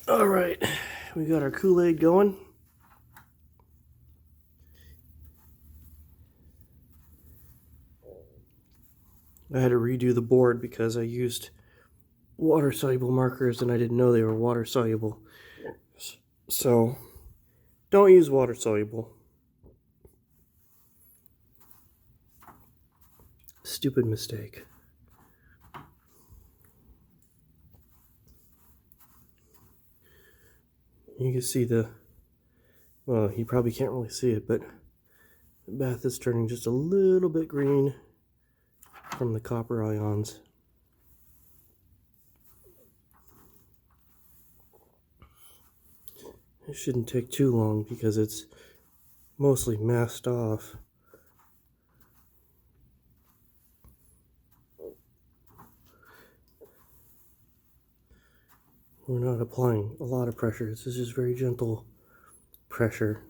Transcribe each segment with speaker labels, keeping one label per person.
Speaker 1: All right, we got our Kool-Aid going. I had to redo the board because I used water-soluble markers and I didn't know they were water-soluble. So, don't use water-soluble. Stupid mistake. You can see well, you probably can't really see it, but the bath is turning just a little bit green from the copper ions. It shouldn't take too long because it's mostly masked off. We're not applying a lot of pressure. This is just very gentle pressure.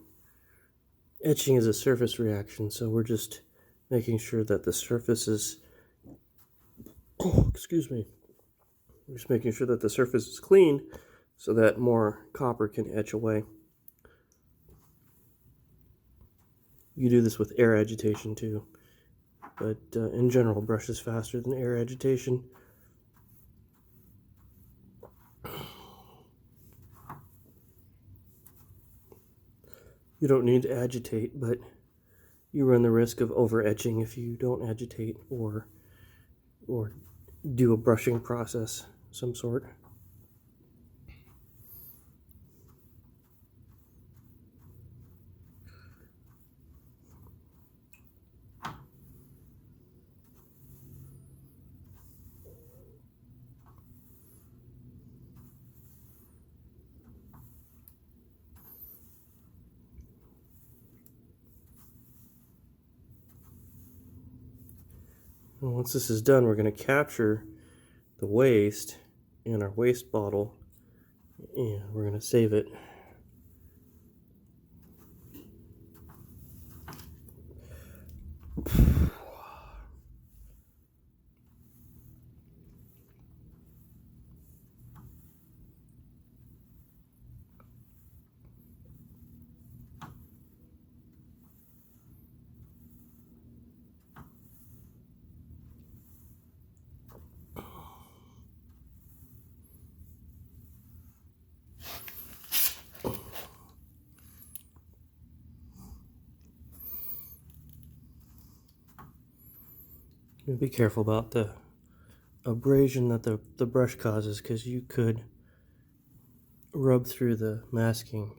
Speaker 1: Etching is a surface reaction, so we're just making sure that the surface is, excuse me, we're just making sure that the surface is clean so that more copper can etch away. You do this with air agitation too, but in general, brush is faster than air agitation. You don't need to agitate, but you run the risk of over-etching if you don't agitate or do a brushing process of some sort. And once this is done, we're going to capture the waste in our waste bottle and we're going to save it. Be careful about the abrasion that the brush causes, because you could rub through the masking.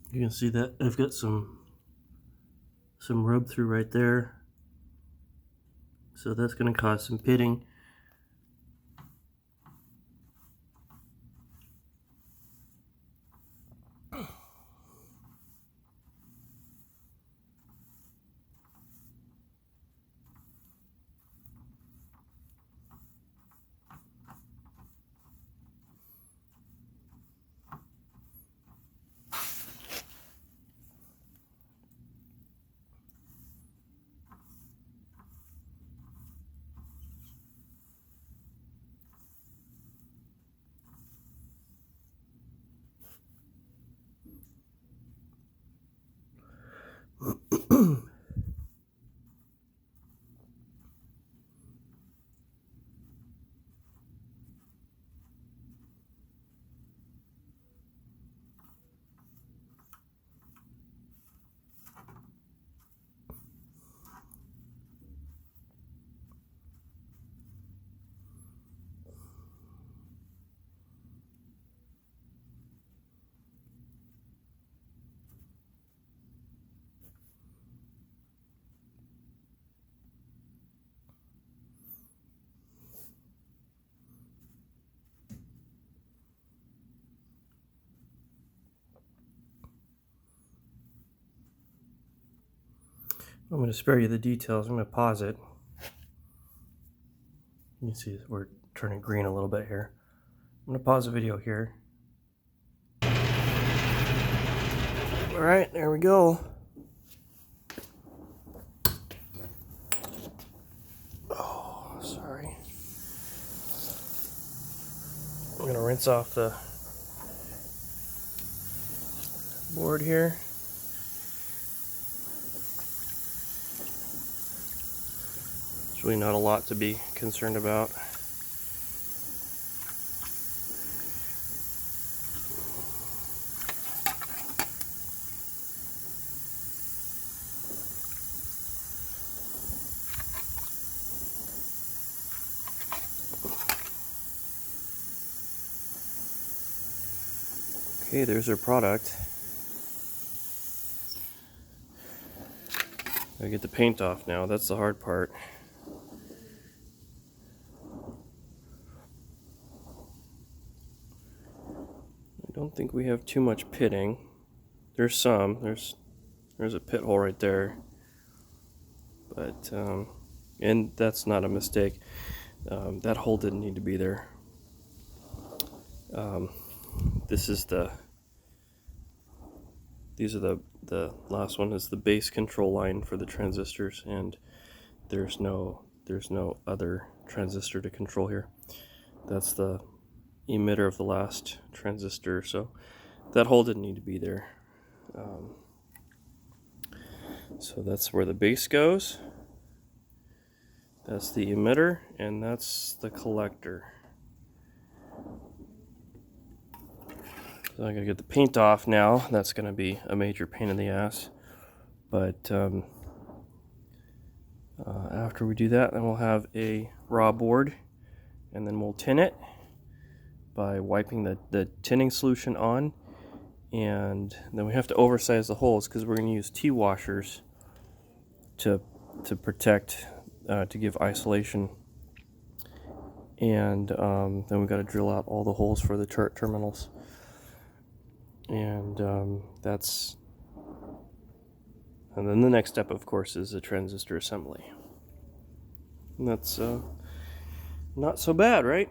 Speaker 1: You can see that I've got some rub through right there, so that's going to cause some pitting. I'm going to spare you the details. I'm going to pause it. You can see we're turning green a little bit here. I'm going to pause the video here. We're Alright, there we go. Oh, sorry. I'm going to rinse off the board here. There's really not a lot to be concerned about. Okay, there's our product. I get the paint off now. That's the hard part. I don't think we have too much pitting. There's some. There's a pit hole right there. But and that's not a mistake. That hole didn't need to be there. These are the last one is the base control line for the transistors, and there's no other transistor to control here. That's the emitter of the last transistor, so that hole didn't need to be there. So that's where the base goes. That's the emitter, and that's the collector. So I'm going to get the paint off now. That's going to be a major pain in the ass. But after we do that, then we'll have a raw board, and then we'll tin it by wiping the tinning solution on. And then we have to oversize the holes because we're going to use T-washers to protect, to give isolation. And then we've got to drill out all the holes for the terminals. And and then the next step, of course, is the transistor assembly. And that's not so bad, right?